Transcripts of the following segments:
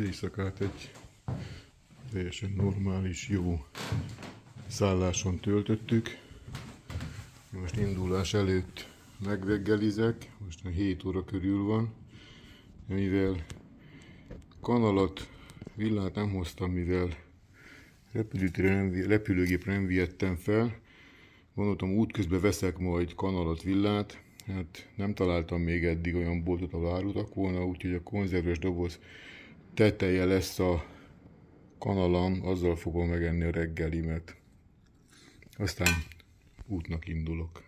éjszakát egy teljesen normális, jó szálláson töltöttük. Most indulás előtt megreggelizek, most 7 óra körül van, mivel kanalat, villát nem hoztam, mivel repülőgépre nem vihettem fel. Gondoltam, útközben veszek majd kanalat, villát. Hát nem találtam még eddig olyan boltot, ahol árultak volna, úgyhogy a konzerves doboz teteje lesz a kanalam, azzal fogom megenni a reggelimet. Aztán útnak indulok.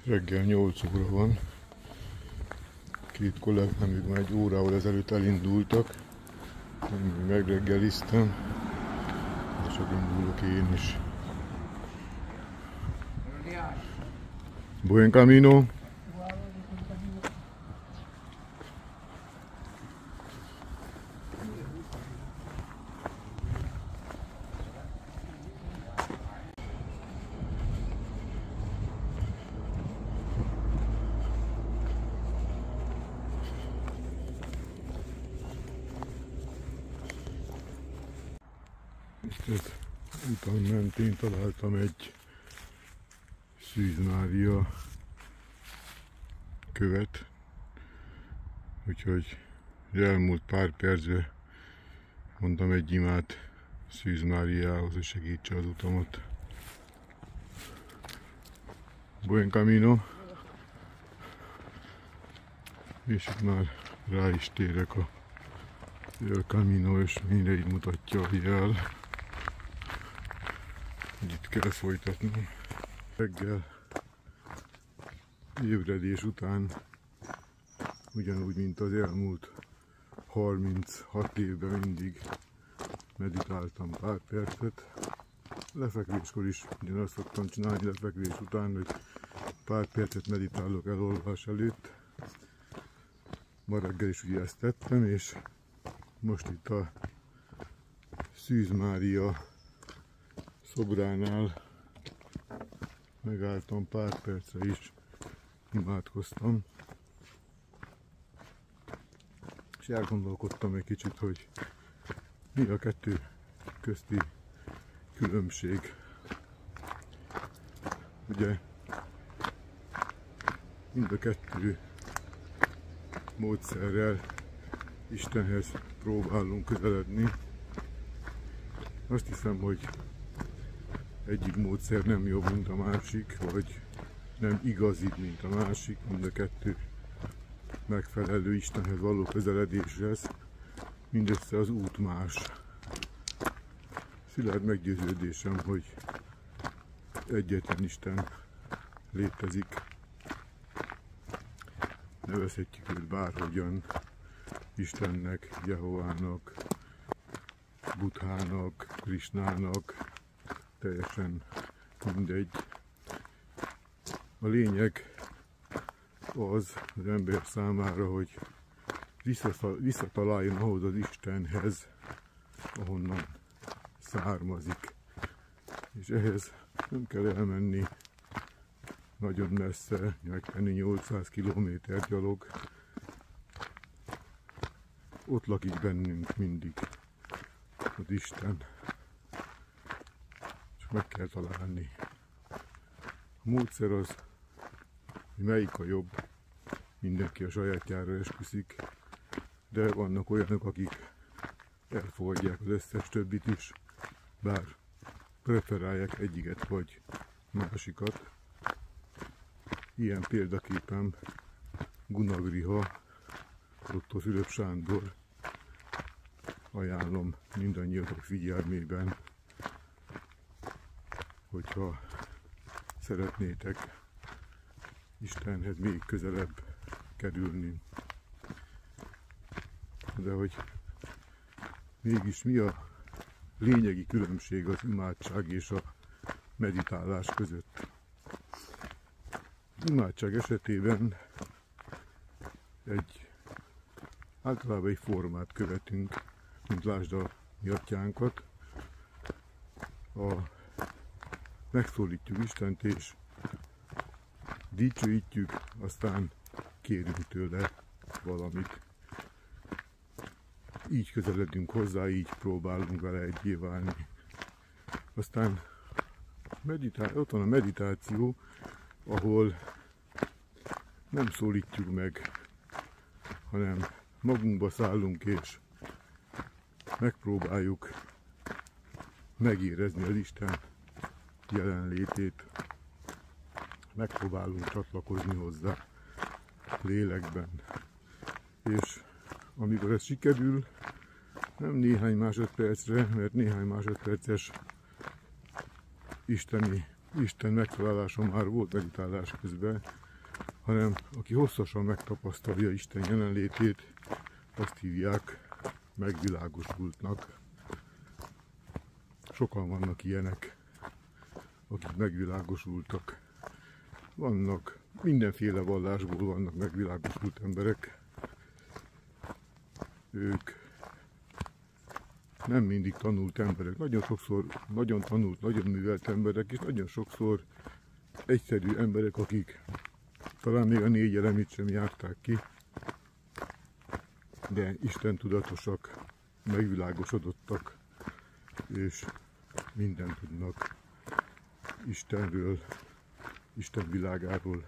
Reggel 8 óra van. Két kollégám még már egy órával ezelőtt elindultak. Én megreggeliztem, és csak indulok én is. Buen camino! Itt az utam mentén találtam egy Szűz Mária követ, úgyhogy elmúlt pár percben mondtam egy imát Szűz Máriához, hogy segítse az utamat. Buen camino! És itt már rá is térek a El Camino, és mindegy mutatja a jel. Itt kell folytatnom. Reggel ébredés után, ugyanúgy, mint az elmúlt 36 évben mindig meditáltam pár percet. Lefekvéskor is ugyanazt szoktam csinálni, lefekvés után, hogy pár percet meditálok elolvás előtt. Ma reggel is ugye ezt tettem, és most itt a Szűz Mária szobránál megálltam pár percre is, imádkoztam, és elgondolkodtam egy kicsit, hogy mi a kettő közti különbség. Ugye mind a kettő módszerrel Istenhez próbálunk közeledni. Azt hiszem, hogy egyik módszer nem jobb, mint a másik, vagy nem igazibb, mint a másik, mind a kettő megfelelő Istenhez való közeledéshez, mindössze az út más. Szilárd meggyőződésem, hogy egyetlen Isten létezik. Nevezhetjük őt bárhogyan, Istennek, Jehovának, Buddhának, Krisnának, teljesen mindegy. A lényeg az ember számára, hogy visszataláljon ahhoz az Istenhez, ahonnan származik. És ehhez nem kell elmenni nagyon messze, megtenni 800 kilométer gyalog. Ott lakik bennünk mindig az Isten. És meg kell találni. A módszer az, hogy melyik a jobb, mindenki a sajátjára esküszik, de vannak olyanok, akik elfogadják az összes többit is, bár preferálják egyiket vagy másikat. Ilyen példaképpen Gunagriha, Dr. Fülöp Sándor, ajánlom mindannyiatok figyelmében, hogyha szeretnétek Istenhez még közelebb kerülni. De hogy mégis mi a lényegi különbség az imádság és a meditálás között? Az imádság esetében általában egy formát követünk, mint lásd a mi atyánkat. A megszólítjuk Istent és dicsőítjük, aztán kérünk tőle valamit. Így közeledünk hozzá, így próbálunk vele egyé válni. Aztán ott van a meditáció, ahol nem szólítjuk meg, hanem magunkba szállunk és megpróbáljuk megérezni az Isten jelenlétét. Megpróbálunk csatlakozni hozzá lélekben. És amikor ez sikerül, nem néhány másodpercre, mert néhány másodperces Isten megtalálása már volt meditálás közben, hanem aki hosszasan megtapasztalja Isten jelenlétét, azt hívják megvilágosultnak. Sokan vannak ilyenek, akik megvilágosultak. Vannak, mindenféle vallásból vannak megvilágosult emberek. Ők nem mindig tanult emberek, nagyon sokszor nagyon tanult, nagyon művelt emberek, és nagyon sokszor egyszerű emberek, akik talán még a 4 elemét sem járták ki, de Isten tudatosak, megvilágosodottak, és mindent tudnak Istenről, Isten világáról.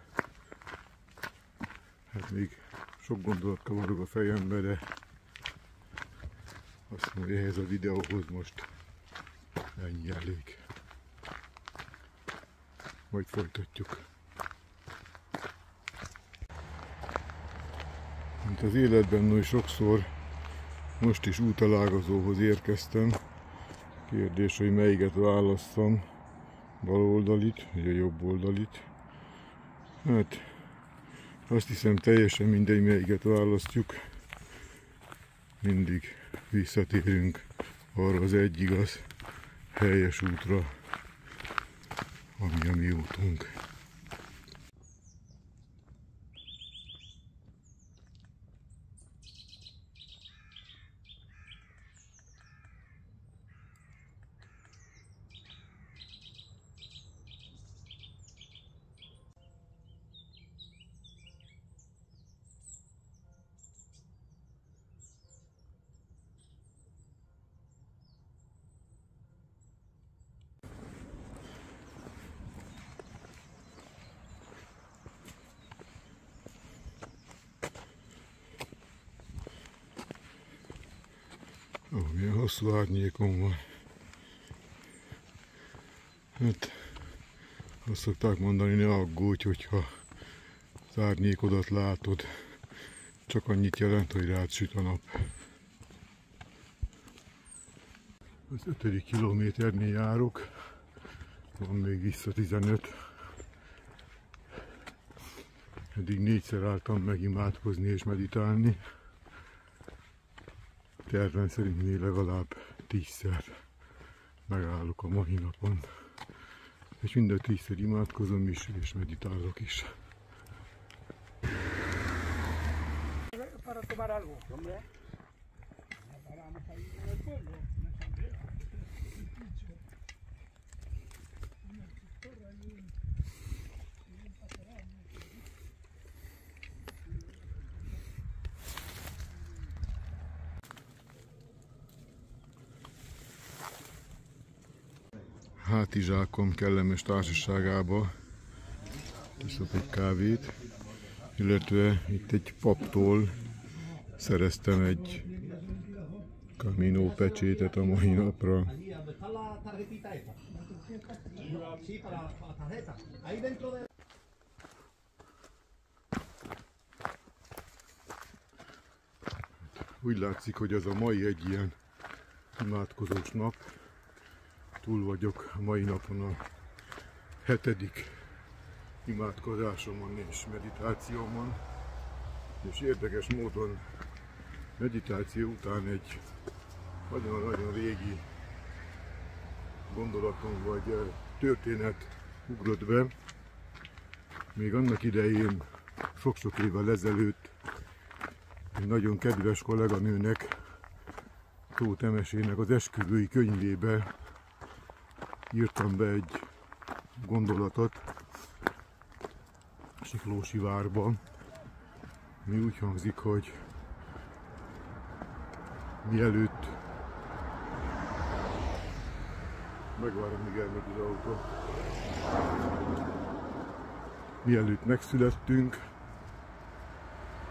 Hát még sok gondolat kavarog a fejembe, de azt mondom, hogy ehhez a videóhoz most ennyi elég. Majd folytatjuk. Mint az életben oly sokszor, most is útalágazóhoz érkeztem. Kérdés, hogy melyiket válasszam, bal oldalit, vagy a jobb oldalit. Hát azt hiszem teljesen mindegy, melyiket választjuk. Mindig visszatérünk arra az egy igaz, helyes útra, ami a mi útunk. Milyen hosszú árnyékom van. Hát azt szokták mondani, ne aggódj, hogyha az árnyékodat látod. Csak annyit jelent, hogy rád süt a nap. Az 5. kilométernél járok. Van még vissza 15. Eddig 4-szer álltam megimádkozni és meditálni. Terven szerint még legalább 10-szer megállok a mai napon. És mind a 10-szer imádkozom is, és meditálok is. Hátizsákom kellemes társaságába iszok egy kávét, illetve itt egy paptól szereztem egy Camino pecsétet a mai napra. Úgy látszik, hogy ez a mai egy ilyen imádkozós nap. Túl vagyok a mai napon a 7. imádkozásomon és meditációmon, és érdekes módon meditáció után egy nagyon-nagyon régi gondolatom vagy történet ugrott be. Még annak idején, sok-sok évvel ezelőtt egy nagyon kedves kolléganőnek, Tóth Emesének az esküvői könyvébe írtam be egy gondolatot Siklósivárban, mi úgy hangzik, hogy mielőtt megvárom, míg elmegy az autó. Mielőtt megszülettünk,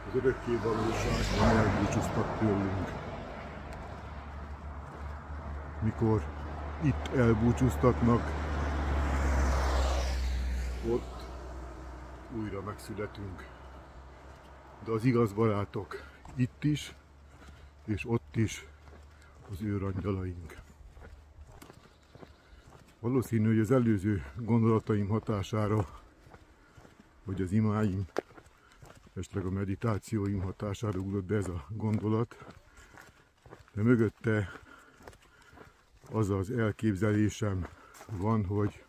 az örökké valóságban elbúcsúztak tőlünk. Mikor itt elbúcsúztatnak, ott újra megszületünk. De az igaz barátok itt is, és ott is az őrangyalaink. Valószínű, hogy az előző gondolataim hatására, vagy az imáim, esetleg a meditációim hatására ugrott be ez a gondolat, de mögötte az az elképzelésem van, hogy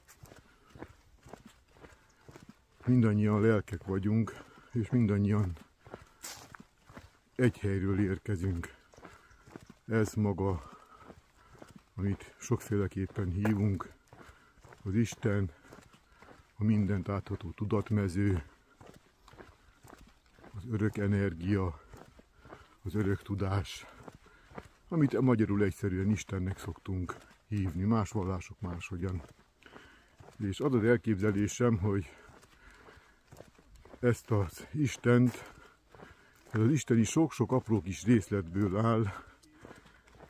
mindannyian lelkek vagyunk, és mindannyian egy helyről érkezünk. Ez maga, amit sokféleképpen hívunk, az Isten, a mindent átható tudatmező, az örök energia, az örök tudás, amit magyarul egyszerűen Istennek szoktunk hívni, más vallások máshogyan. És az az elképzelésem, hogy ezt az Istent, ez az Isten is sok-sok apró kis részletből áll,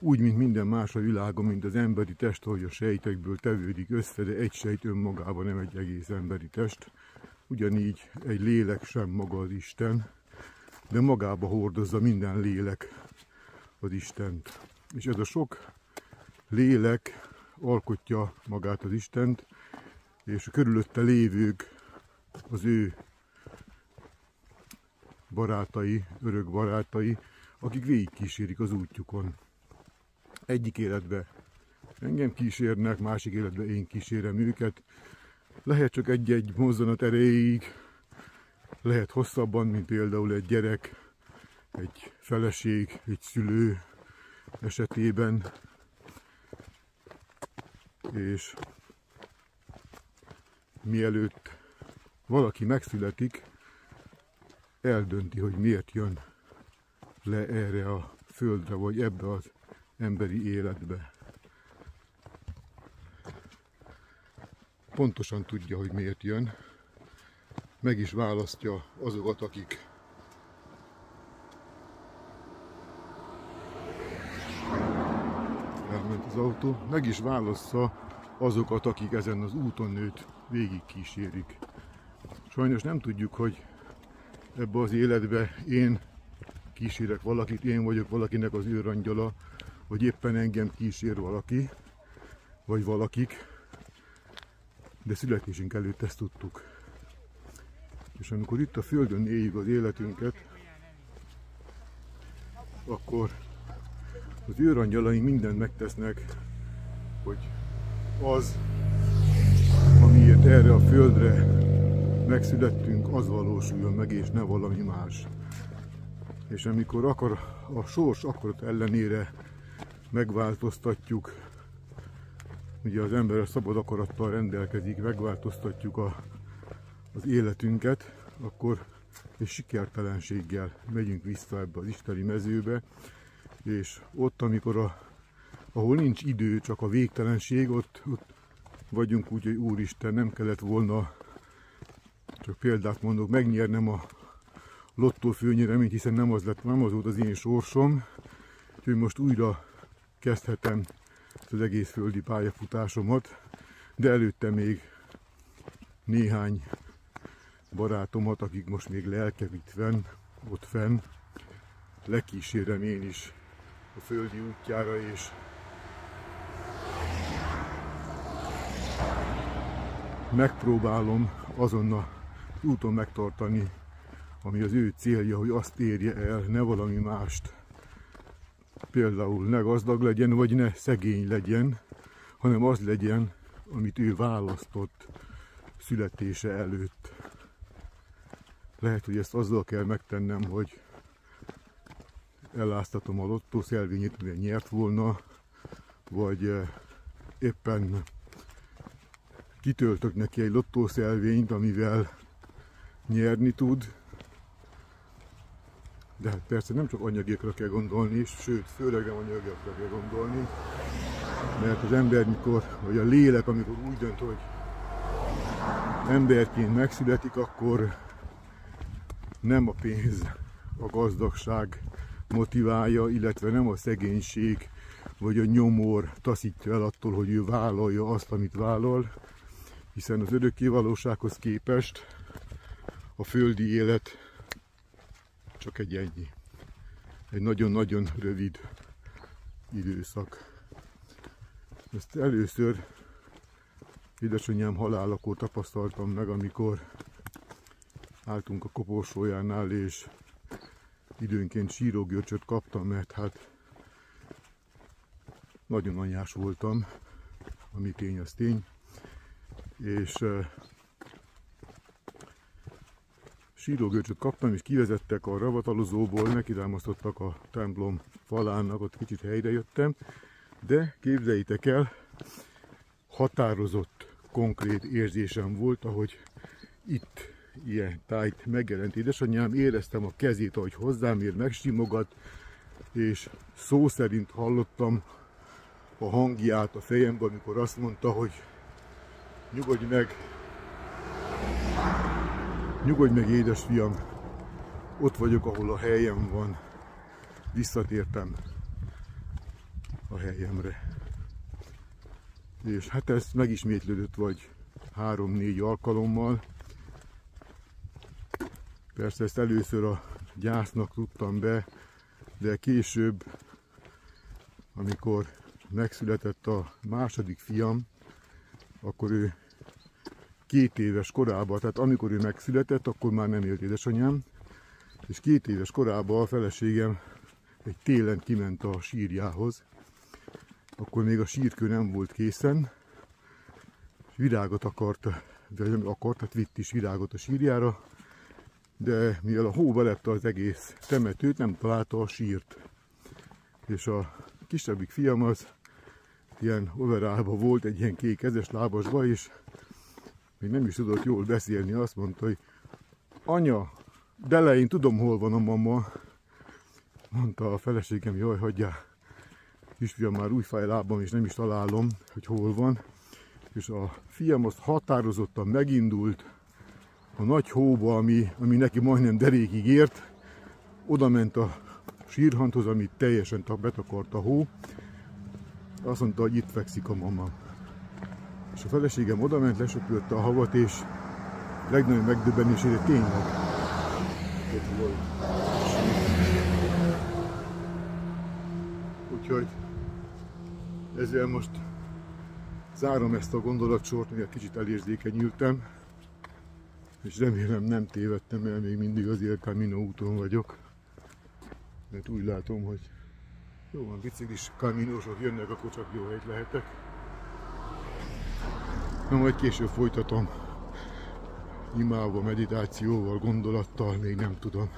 úgy, mint minden más a világon, mint az emberi test, ahogy a sejtekből tevődik össze, de egy sejt önmagában nem egy egész emberi test. Ugyanígy egy lélek sem maga az Isten, de magába hordozza minden lélek az Istent. És ez a sok lélek alkotja magát az Istent, és a körülötte lévők az ő barátai, örök barátai, akik végigkísérik az útjukon. Egyik életbe engem kísérnek, másik életbe én kísérem őket. Lehet csak egy-egy mozzanat erejéig, lehet hosszabban, mint például egy gyerek, egy feleség, egy szülő esetében. És mielőtt valaki megszületik, eldönti, hogy miért jön le erre a földre, vagy ebbe az emberi életbe. Pontosan tudja, hogy miért jön. Meg is választja azokat, akik elment az autó. Meg is válassza azokat, akik ezen az úton őt végigkísérik. Sajnos nem tudjuk, hogy ebbe az életbe én kísérek valakit, én vagyok valakinek az őrangyala, vagy éppen engem kísér valaki, vagy valakik, de születésünk előtt ezt tudtuk. És amikor itt a Földön éljük az életünket, akkor az őrangyalaink mindent megtesznek, hogy az, amiért erre a Földre megszülettünk, az valósuljon meg, és ne valami más. És amikor a sors akarat ellenére megváltoztatjuk, ugye az ember a szabad akarattal rendelkezik, megváltoztatjuk az életünket, akkor egy sikertelenséggel megyünk vissza ebbe az isteni mezőbe, és ott, ahol nincs idő, csak a végtelenség, ott vagyunk úgy, hogy Úristen, nem kellett volna, csak példát mondok, megnyernem a lottófőnyereményt, hiszen nem az volt az én sorsom, úgyhogy most újra kezdhetem az egész földi pályafutásomat, de előtte még néhány barátomat, akik most még lelkek ott fenn, lekísérem én is a földi útjára, és megpróbálom azon az úton megtartani, ami az ő célja, hogy azt érje el, ne valami mást. Például ne gazdag legyen, vagy ne szegény legyen, hanem az legyen, amit ő választott születése előtt. Lehet, hogy ezt azzal kell megtennem, hogy eláztatom a lottószelvényét, mivel nyert volna, vagy éppen kitöltök neki egy lottószelvényt, amivel nyerni tud. De hát persze nem csak anyagiakra kell gondolni, sőt, főleg nem anyagiakra kell gondolni, mert az ember vagy a lélek, amikor úgy dönt, hogy emberként megszületik, akkor nem a pénz, a gazdagság motiválja, illetve nem a szegénység vagy a nyomor taszítja el attól, hogy ő vállalja azt, amit vállal, hiszen az örökké valósághoz képest a földi élet csak egy ennyi. Egy nagyon-nagyon rövid időszak. Ezt először édesanyám halálakor tapasztaltam meg, amikor álltunk a koporsójánál, és időnként sírógörcsöt kaptam, mert hát nagyon anyás voltam, ami tény, az tény. És sírógörcsöt kaptam, és kivezettek a ravatalozóból, nekitámasztottak a templom falának, ott kicsit helyre jöttem, de képzeljétek el, határozott, konkrét érzésem volt, ahogy itt ilyen tájt megjelent édesanyám, éreztem a kezét, ahogy hozzám ér, megsimogat, és szó szerint hallottam a hangját a fejemben, amikor azt mondta, hogy nyugodj meg édesfiam, ott vagyok, ahol a helyem van, visszatértem a helyemre. És hát ez megismétlődött vagy 3-4 alkalommal. Persze ezt először a gyásznak tudtam be, de később, amikor megszületett a második fiam, akkor ő 2 éves korában, tehát amikor ő megszületett, akkor már nem élt édesanyám, és 2 éves korában a feleségem egy télen kiment a sírjához. Akkor még a sírkő nem volt készen, és virágot akart, de nem akart, tehát vitt is virágot a sírjára, de mivel a hó belette az egész temetőt, nem találta a sírt. És a kisebbik fiam az ilyen overallban volt, egy ilyen kék kezes lábasba, és még nem is tudott jól beszélni, azt mondta, hogy anya, de én tudom, hol van a mama. Mondta a feleségem, jaj, hagyjál, kisfiam, már úgy fáj lábam, és nem is találom, hogy hol van. És a fiam azt határozottan megindult a nagy hóba, ami neki majdnem derékig ért, oda ment a sírhanthoz, amit teljesen betakart a hó. Azt mondta, hogy itt fekszik a mama. És a feleségem oda ment, lesöpörte a havat, és legnagyobb megdöbbenésére tényleg ott volt. Úgyhogy ezzel most zárom ezt a gondolatsort, mert kicsit elérzékenyültem, és remélem nem tévedtem el, még mindig az El Camino úton vagyok, mert úgy látom, hogy jó van, biciklis kaminósok jönnek, akkor csak jó helyt lehetek. Na, majd később folytatom imával, meditációval, gondolattal, még nem tudom.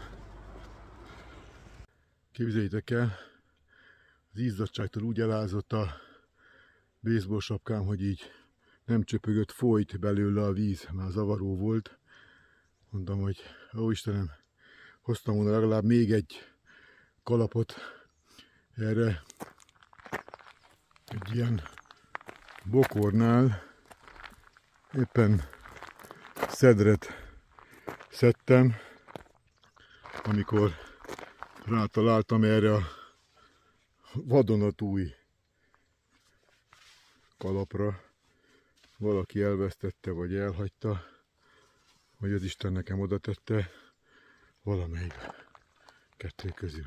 Képzeljétek el, az izzadságtól úgy elázott a baseball sapkám, hogy így nem csöpögött, folyt belőle a víz, már zavaró volt. Mondtam, hogy ó Istenem, hoztam volna legalább még egy kalapot erre. Egy ilyen bokornál éppen szedret szedtem, amikor rátaláltam erre a vadonatúj kalapra. Valaki elvesztette, vagy elhagyta, vagy az Isten nekem oda tette, valamelyik 2 közül.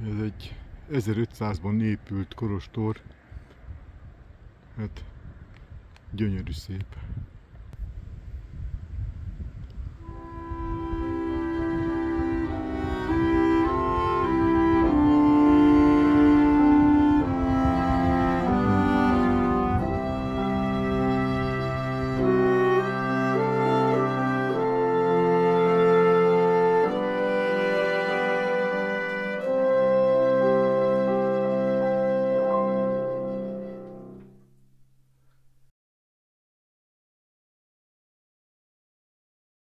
Ez egy 1500-ban épült kolostor, hát gyönyörű szép.